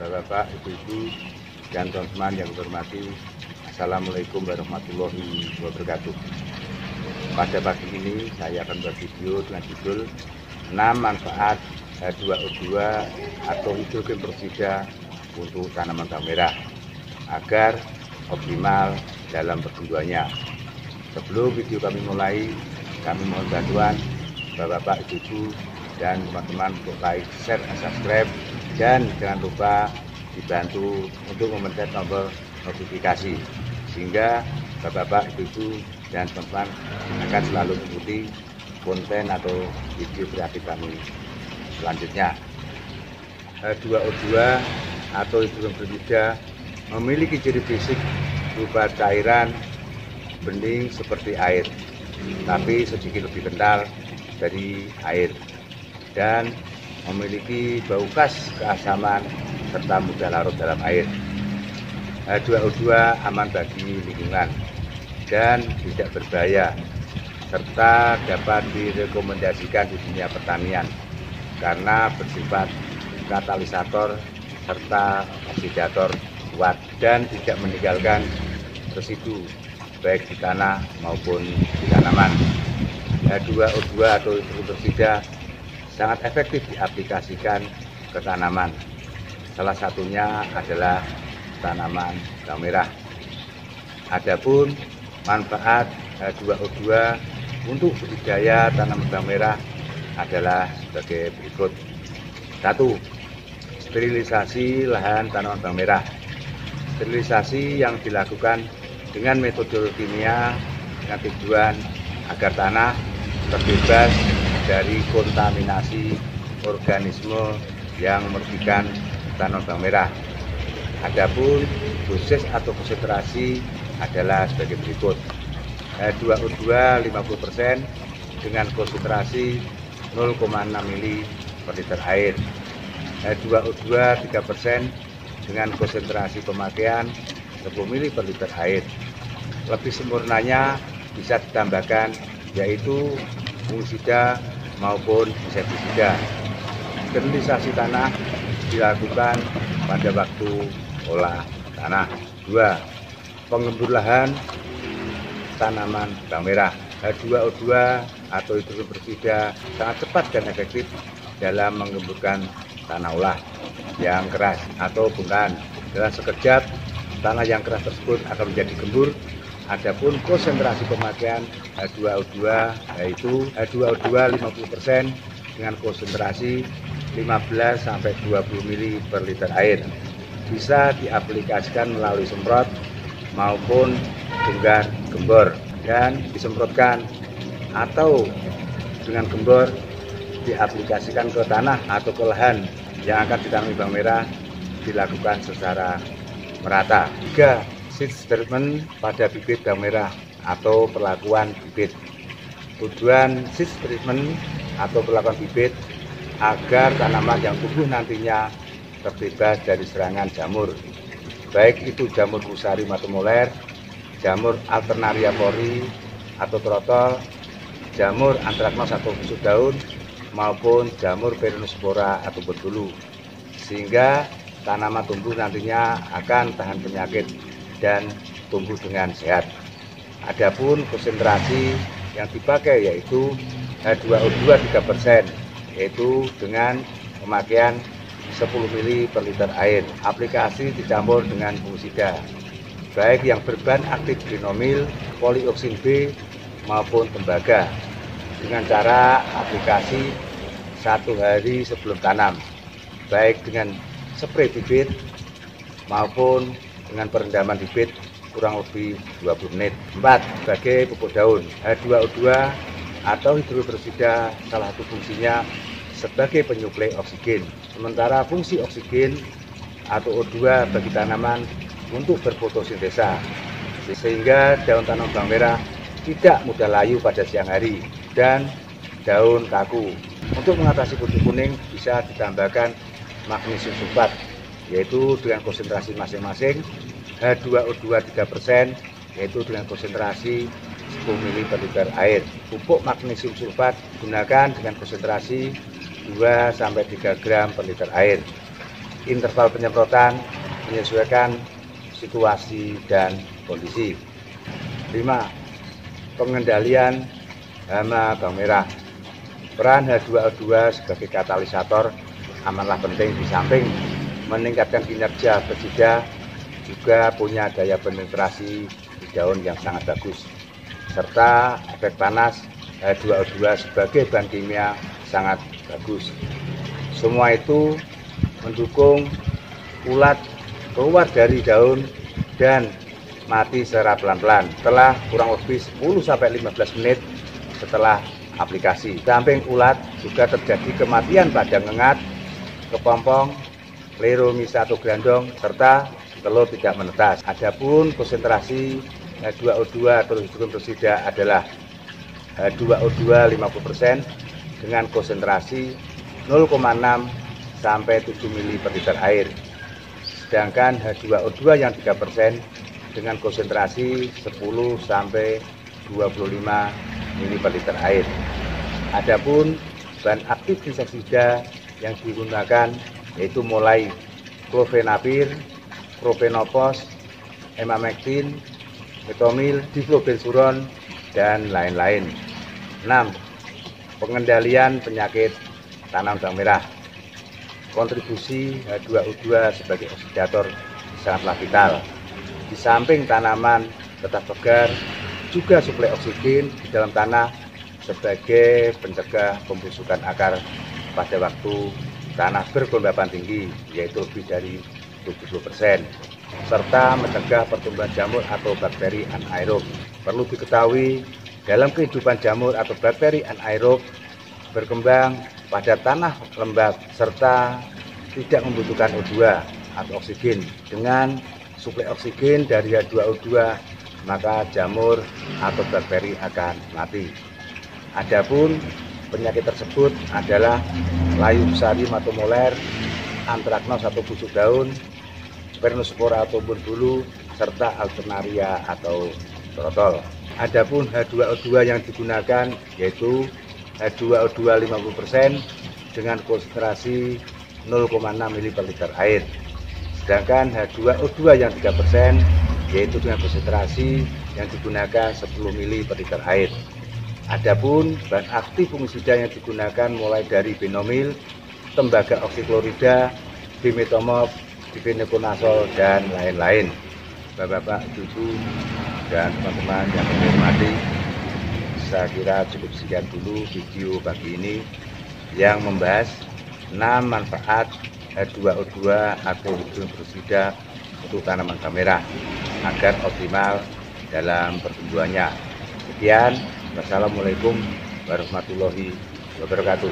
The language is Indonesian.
Bapak, Ibu-ibu, dan teman-teman yang hormati, Assalamualaikum warahmatullahi wabarakatuh. Pada pagi ini saya akan buat video dengan judul 6 manfaat H2O2 atau hidrogen peroksida untuk tanaman bawang merah agar optimal dalam pertumbuhannya. Sebelum video kami mulai, kami mohon bantuan Bapak, Ibu, dan teman-teman untuk like, share, dan subscribe, dan jangan lupa dibantu untuk memencet tombol notifikasi sehingga Bapak, Ibu, dan teman-teman akan selalu mengikuti konten atau video kreatif kami selanjutnya. H2O2 atau hidrogen peroksida memiliki ciri fisik berupa cairan bening seperti air, tapi sedikit lebih kental dari air, dan memiliki bau khas keasaman serta mudah larut dalam air. H2O2 aman bagi lingkungan dan tidak berbahaya, serta dapat direkomendasikan di dunia pertanian karena bersifat katalisator serta oksidator kuat dan tidak meninggalkan residu baik di tanah maupun di tanaman. H2O2 atau hidrogen peroksida sangat efektif diaplikasikan ke tanaman. Salah satunya adalah tanaman bawang merah. Adapun manfaat H2O2 untuk budidaya tanaman bawang merah adalah sebagai berikut. 1. Sterilisasi lahan tanaman bawang merah. Sterilisasi yang dilakukan dengan metode kimia dengan tujuan agar tanah terbebas dari kontaminasi organisme yang merugikan tanaman bawang merah. Adapun dosis atau konsentrasi adalah sebagai berikut. H2O2 50% dengan konsentrasi 0,6 mili per liter air. H2O2 3% dengan konsentrasi pemakaian 10 mili per liter air. Lebih sempurnanya bisa ditambahkan yaitu fungisida maupun insektisida. Sterilisasi tanah dilakukan pada waktu olah tanah. 2. Penggembur lahan tanaman bawang merah. H2O2 atau hidrogen peroksida sangat cepat dan efektif dalam menggemburkan tanah olah yang keras atau bongkahan. Dalam sekejap tanah yang keras tersebut akan menjadi gembur. Adapun konsentrasi pemakaian H2O2 yaitu H2O2 50% dengan konsentrasi 15-20 mili per liter air. Bisa diaplikasikan melalui semprot maupun dengan gembor, dan disemprotkan atau dengan gembor diaplikasikan ke tanah atau ke lahan yang akan ditanami bawang merah dilakukan secara merata. 3. Seed treatment pada bibit bawang merah atau perlakuan bibit. Tujuan seed treatment atau perlakuan bibit agar tanaman yang tumbuh nantinya terbebas dari serangan jamur, baik itu jamur fusarium atau moler, jamur alternaria pori atau trotol, jamur antraknos atau busuk daun, maupun jamur peronospora atau berbulu, sehingga tanaman tumbuh nantinya akan tahan penyakit dan tumbuh dengan sehat. Adapun konsentrasi yang dipakai yaitu H2O2 3%, yaitu dengan pemakaian 10 mili per liter air. Aplikasi dicampur dengan fungisida, baik yang berbahan aktif dinomil, polioksin B maupun tembaga, dengan cara aplikasi 1 hari sebelum tanam, baik dengan spray bibit maupun dengan perendaman bibit kurang lebih 20 menit. 4. Sebagai pupuk daun. H2O2 atau hidrogen peroksida salah satu fungsinya sebagai penyuplai oksigen, sementara fungsi oksigen atau O2 bagi tanaman untuk berfotosintesa, sehingga daun tanaman bawang merah tidak mudah layu pada siang hari dan daun kaku. Untuk mengatasi kutu kuning bisa ditambahkan magnesium sulfat, yaitu dengan konsentrasi masing-masing H2O2 3%, yaitu dengan konsentrasi 10 mili per liter air. Pupuk magnesium sulfat gunakan dengan konsentrasi 2-3 gram per liter air. interval penyemprotan menyesuaikan situasi dan kondisi. 5. Pengendalian hama bawang merah. Peran H2O2 sebagai katalisator amatlah penting. Di samping meningkatkan kinerja pestisida, juga punya daya penetrasi di daun yang sangat bagus, serta efek panas H2O2 sebagai bahan kimia sangat bagus. Semua itu mendukung ulat keluar dari daun dan mati secara pelan-pelan setelah kurang lebih 10-15 menit setelah aplikasi. Di samping ulat juga terjadi kematian pada ngengat, kepompong, lero, misa atau grandong, serta telur tidak menetas. Adapun konsentrasi H2O2 atau hidrogen peroksida adalah H2O2 50% dengan konsentrasi 0,6 sampai 7 mili per liter air. Sedangkan H2O2 yang 3% dengan konsentrasi 10 sampai 25 mili per liter air. Adapun bahan aktif insektisida yang digunakan yaitu mulai klofenapir, propenopos, emamectin, metomil, diflobenzuron, dan lain-lain. 6. Pengendalian penyakit tanam bawang merah. Kontribusi H2O2 sebagai oksidator sangatlah vital. Di samping tanaman tetap segar, juga suplai oksigen di dalam tanah sebagai pencegah pembusukan akar pada waktu tanah berkelembapan tinggi, yaitu lebih dari 70%, serta mencegah pertumbuhan jamur atau bakteri anaerob. Perlu diketahui, dalam kehidupan jamur atau bakteri anaerob berkembang pada tanah lembab serta tidak membutuhkan O2 atau oksigen. Dengan suplai oksigen dari H2O2, maka jamur atau bakteri akan mati. Adapun penyakit tersebut adalah layu besari atau moler, antraknos atau busuk daun, spernospora atau bulu, serta alternaria atau trotol. Adapun H2O2 yang digunakan yaitu H2O2 50% dengan konsentrasi 0,6 mili per liter air. Sedangkan H2O2 yang 3% yaitu dengan konsentrasi yang digunakan 10 mili per liter air. Adapun bahan aktif fungisida yang digunakan mulai dari benomil, tembaga oksiklorida, dimetomop, difenokonazol, dan lain-lain. Bapak-bapak, ibu-ibu, dan teman-teman yang saya hormati, saya kira cukup sekian dulu video pagi ini yang membahas 6 manfaat H2O2 atau hidrogen peroksida untuk tanaman bawang merah agar optimal dalam pertumbuhannya. Sekian, wassalamualaikum warahmatullahi wabarakatuh.